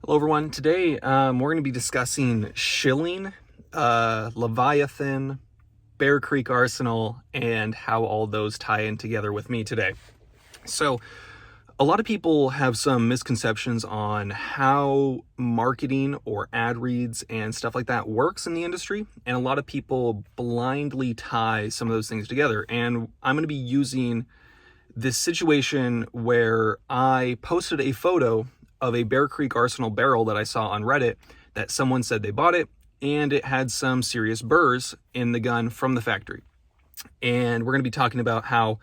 Hello everyone. Today we're going to be discussing shilling, Leviathan, Bear Creek Arsenal, and how all those tie in together with me today. So a lot of people have some misconceptions on how marketing or ad reads and stuff like that works in the industry, and a lot of people blindly tie some of those things together. And I'm going to be using this situation where I posted a photo of a Bear Creek Arsenal barrel that I saw on Reddit that someone said they bought it, and it had some serious burrs in the gun from the factory. And we're going to be talking about how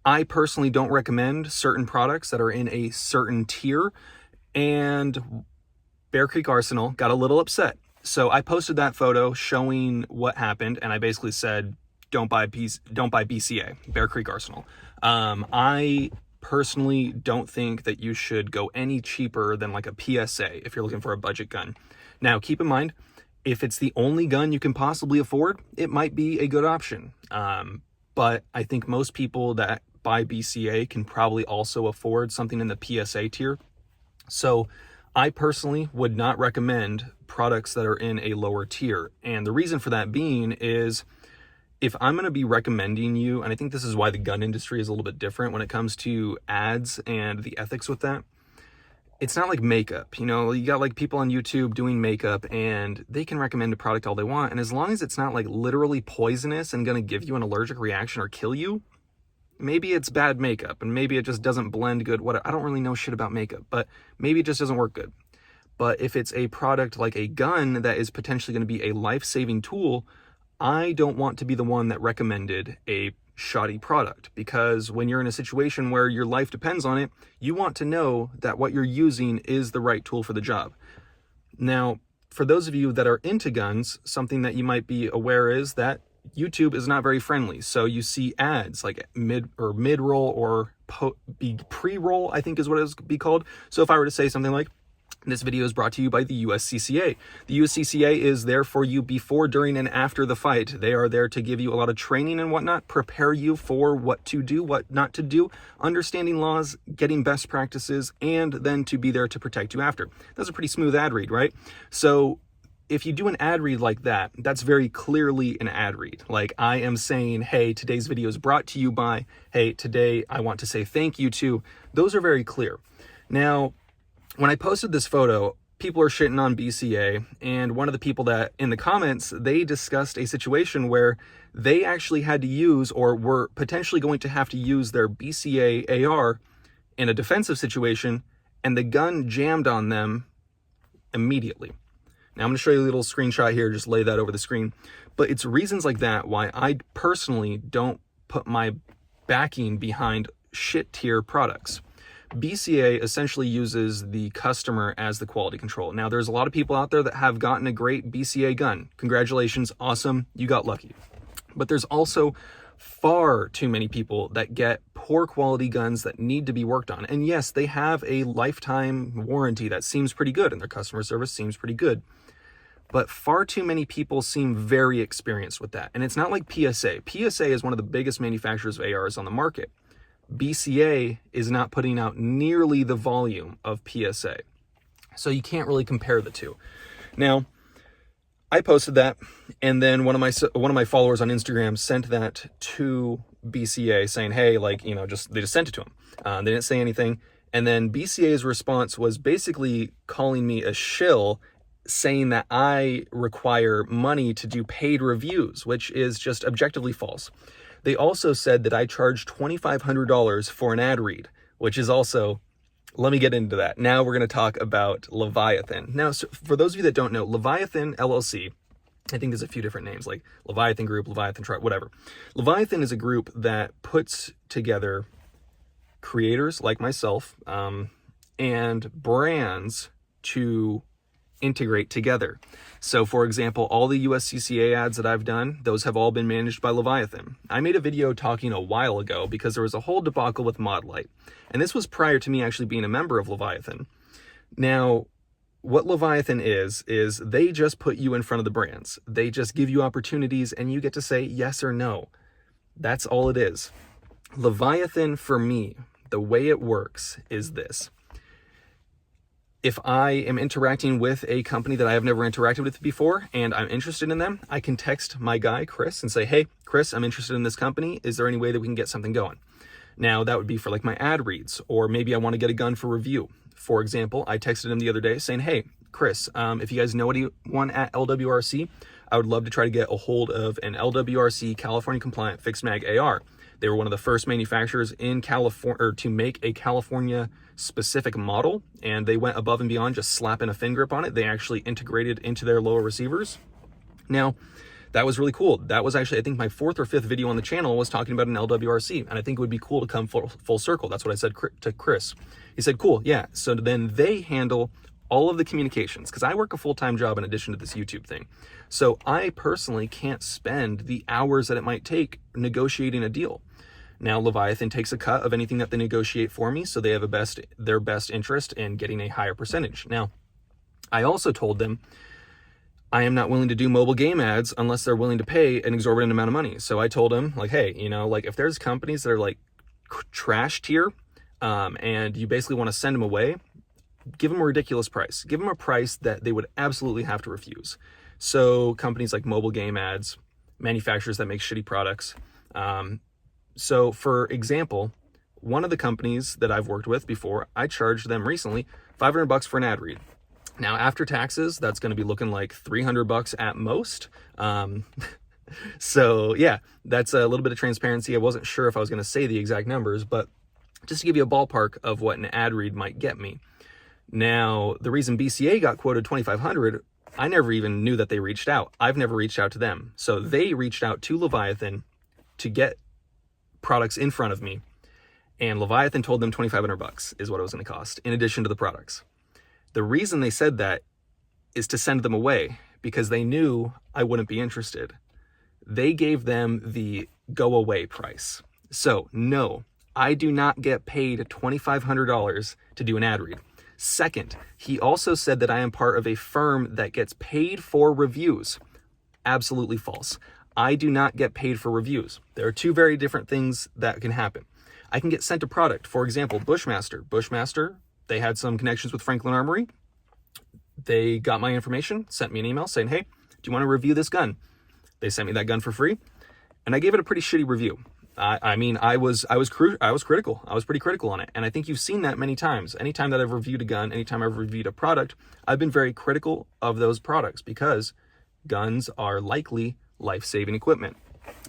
I personally don't recommend certain products that are in a certain tier, and Bear Creek Arsenal got a little upset. So I posted that photo showing what happened, and I basically said, don't buy BCA, Bear Creek Arsenal. I personally don't think that you should go any cheaper than like a PSA if you're looking for a budget gun. Now, keep in mind, if it's the only gun you can possibly afford, it might be a good option. But I think most people that buy BCA can probably also afford something in the PSA tier. So I personally would not recommend products that are in a lower tier. And the reason for that being is, if I'm going to be recommending you, and I think this is why the gun industry is a little bit different when it comes to ads and the ethics with that, it's not like makeup. You know, you got like people on YouTube doing makeup and they can recommend a product all they want. And as long as it's not like literally poisonous and going to give you an allergic reaction or kill you, maybe it's bad makeup and maybe it just doesn't blend good. I don't really know shit about makeup, but maybe it just doesn't work good. But if it's a product like a gun that is potentially going to be a life-saving tool, I don't want to be the one that recommended a shoddy product, because when you're in a situation where your life depends on it, you want to know that what you're using is the right tool for the job. Now, for those of you that are into guns, something that you might be aware is that YouTube is not very friendly. So you see ads like mid-roll or pre-roll, I think is what it would be called. So if I were to say something like, this video is brought to you by the USCCA. The USCCA is there for you before, during, and after the fight. They are there to give you a lot of training and whatnot, prepare you for what to do, what not to do, understanding laws, getting best practices, and then to be there to protect you after. That's a pretty smooth ad read, right? So if you do an ad read like that, that's very clearly an ad read. Like, I am saying, hey, today's video is brought to you by, hey, today I want to say thank you to. Those are very clear. Now, when I posted this photo, people are shitting on BCA, and one of the people that in the comments, they discussed a situation where they actually had to use, or were potentially going to have to use, their BCA AR in a defensive situation, and the gun jammed on them immediately. Now I'm going to show you a little screenshot here, just lay that over the screen. But it's reasons like that why I personally don't put my backing behind shit tier products. BCA essentially uses the customer as the quality control. Now, there's a lot of people out there that have gotten a great BCA gun. Congratulations, awesome, you got lucky. But there's also far too many people that get poor quality guns that need to be worked on. And yes, they have a lifetime warranty that seems pretty good, and their customer service seems pretty good. But far too many people seem very experienced with that. And it's not like PSA. PSA is one of the biggest manufacturers of ARs on the market. BCA is not putting out nearly the volume of PSA. So you can't really compare the two. Now, I posted that, and then one of my followers on Instagram sent that to BCA saying, hey, like, you know, they just sent it to him. They didn't say anything. And then BCA's response was basically calling me a shill, saying that I require money to do paid reviews, which is just objectively false. They also said that I charge $2,500 for an ad read, which is also, let me get into that. Now we're going to talk about Leviathan. Now, so for those of you that don't know, Leviathan LLC, I think there's a few different names, like Leviathan Group, Leviathan Tribe, whatever. Leviathan is a group that puts together creators like myself and brands to integrate together. So for example, all the USCCA ads that I've done, those have all been managed by Leviathan. I made a video talking a while ago because there was a whole debacle with Modlight, and this was prior to me actually being a member of Leviathan. Now, what Leviathan is they just put you in front of the brands. They just give you opportunities and you get to say yes or no. That's all it is. Leviathan, for me, the way it works is this. If I am interacting with a company that I have never interacted with before and I'm interested in them, I can text my guy, Chris, and say, hey, Chris, I'm interested in this company. Is there any way that we can get something going? Now, that would be for like my ad reads, or maybe I want to get a gun for review. For example, I texted him the other day saying, hey, Chris, if you guys know anyone at LWRC, I would love to try to get a hold of an LWRC California compliant fixed mag AR. They were one of the first manufacturers in California, or to make a California specific model, and they went above and beyond just slapping a fin grip on it. They actually integrated into their lower receivers. Now, that was really cool. That was actually, I think, my 4th or 5th video on the channel was talking about an LWRC, and I think it would be cool to come full circle. That's what I said to Chris. He said, cool, yeah. So then they handle all of the communications, because I work a full-time job in addition to this YouTube thing. So I personally can't spend the hours that it might take negotiating a deal. Now, Leviathan takes a cut of anything that they negotiate for me, so they have their best interest in getting a higher percentage. Now, I also told them I am not willing to do mobile game ads unless they're willing to pay an exorbitant amount of money. So I told them, like, hey, you know, like if there's companies that are like trash tier, and you basically want to send them away, give them a ridiculous price. Give them a price that they would absolutely have to refuse. So companies like mobile game ads, manufacturers that make shitty products. So for example, one of the companies that I've worked with before, I charged them recently $500 for an ad read. Now, after taxes, that's going to be looking like $300 at most. So yeah, that's a little bit of transparency. I wasn't sure if I was going to say the exact numbers, but just to give you a ballpark of what an ad read might get me. Now, the reason BCA got quoted $2,500, I never even knew that they reached out. I've never reached out to them. So they reached out to Leviathan to get products in front of me, and Leviathan told them $2,500 is what it was going to cost in addition to the products. The reason they said that is to send them away, because they knew I wouldn't be interested. They gave them the go away price. So no, I do not get paid $2,500 to do an ad read. Second, he also said that I am part of a firm that gets paid for reviews. Absolutely false. I do not get paid for reviews. There are two very different things that can happen. I can get sent a product. For example, Bushmaster, they had some connections with Franklin Armory. They got my information, sent me an email saying, hey, do you want to review this gun? They sent me that gun for free, and I gave it a pretty shitty review. I was critical. I was pretty critical on it. And I think you've seen that many times. Anytime that I've reviewed a gun, anytime I've reviewed a product, I've been very critical of those products because guns are likely life-saving equipment.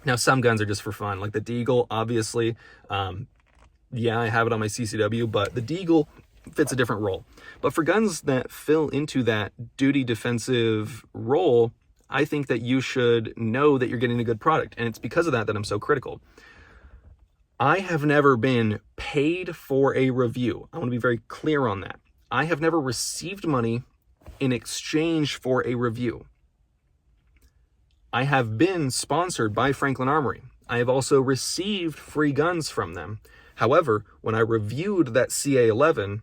Now, some guns are just for fun, like the Deagle, obviously. Yeah, I have it on my CCW, but the Deagle fits a different role. But for guns that fill into that duty defensive role, I think that you should know that you're getting a good product. And it's because of that that I'm so critical. I have never been paid for a review. I want to be very clear on that. I have never received money in exchange for a review. I have been sponsored by Franklin Armory. I have also received free guns from them. However, when I reviewed that CA11,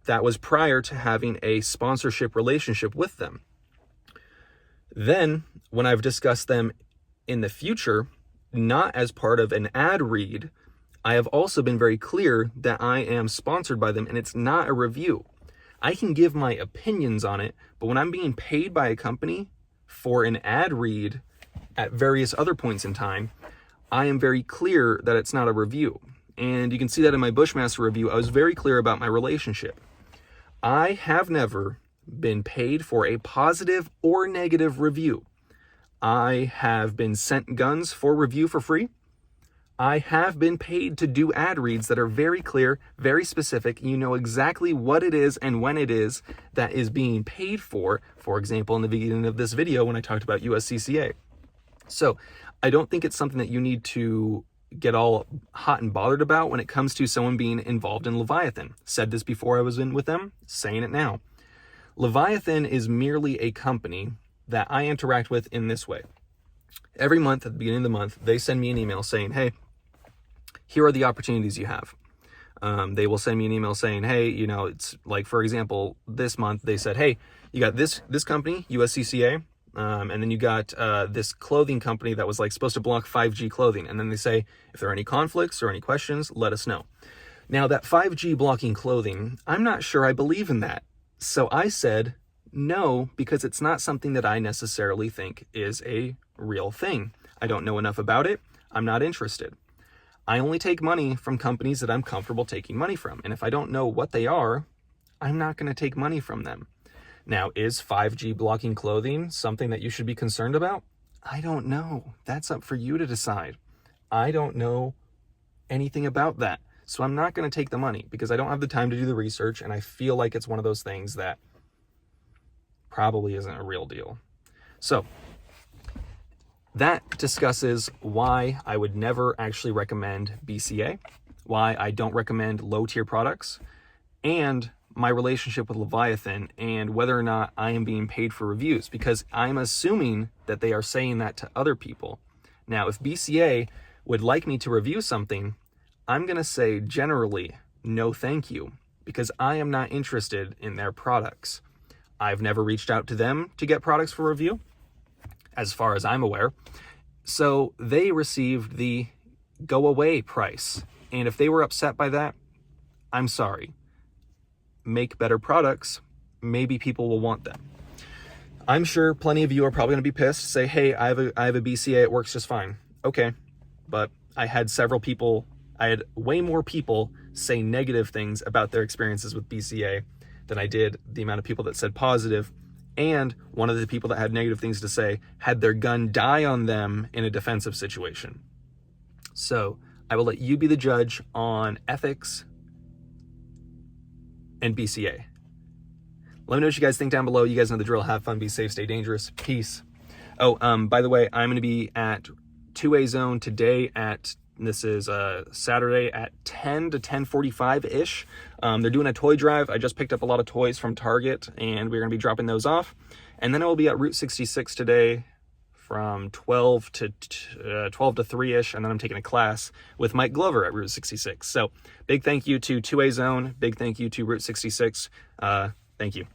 that was prior to having a sponsorship relationship with them. Then, when I've discussed them in the future, not as part of an ad read, I have also been very clear that I am sponsored by them and it's not a review. I can give my opinions on it, but when I'm being paid by a company for an ad read at various other points in time, I am very clear that it's not a review. And you can see that in my Bushmaster review, I was very clear about my relationship. I have never been paid for a positive or negative review. I have been sent guns for review for free. I have been paid to do ad reads that are very clear, very specific. You know exactly what it is and when it is that is being paid for. For example, in the beginning of this video when I talked about USCCA. So I don't think it's something that you need to get all hot and bothered about when it comes to someone being involved in Leviathan. Said this before I was in with them, saying it now. Leviathan is merely a company that I interact with in this way. Every month, at the beginning of the month, they send me an email saying, hey, here are the opportunities you have. They will send me an email saying, hey, you know, it's like, for example, this month they said, hey, you got this company, USCCA, and then you got this clothing company that was like supposed to block 5G clothing. And then they say, if there are any conflicts or any questions, let us know. Now that 5G blocking clothing, I'm not sure I believe in that. So I said no, because it's not something that I necessarily think is a real thing. I don't know enough about it. I'm not interested. I only take money from companies that I'm comfortable taking money from. And if I don't know what they are, I'm not going to take money from them. Now, is 5G blocking clothing something that you should be concerned about? I don't know. That's up for you to decide. I don't know anything about that. So I'm not going to take the money because I don't have the time to do the research, and I feel like it's one of those things that probably isn't a real deal. So that discusses why I would never actually recommend BCA, why I don't recommend low-tier products, and my relationship with Leviathan and whether or not I am being paid for reviews, because I'm assuming that they are saying that to other people. Now, if BCA would like me to review something, I'm going to say generally, no thank you, because I am not interested in their products. I've never reached out to them to get products for review, as far as I'm aware. So they received the go away price. And if they were upset by that, I'm sorry. Make better products. Maybe people will want them. I'm sure plenty of you are probably going to be pissed, say, hey, I have a BCA, it works just fine. Okay, but I had way more people say negative things about their experiences with BCA than I did the amount of people that said positive. And one of the people that had negative things to say had their gun die on them in a defensive situation. So I will let you be the judge on ethics and BCA. Let me know what you guys think down below. You guys know the drill. Have fun, be safe, stay dangerous. Peace. Oh, by the way, I'm going to be at 2A Zone today this is Saturday at 10 to 10:45-ish. They're doing a toy drive. I just picked up a lot of toys from Target, and we're going to be dropping those off. And then I will be at Route 66 today from 12 to 3-ish, and then I'm taking a class with Mike Glover at Route 66. So big thank you to 2A Zone. Big thank you to Route 66. Thank you.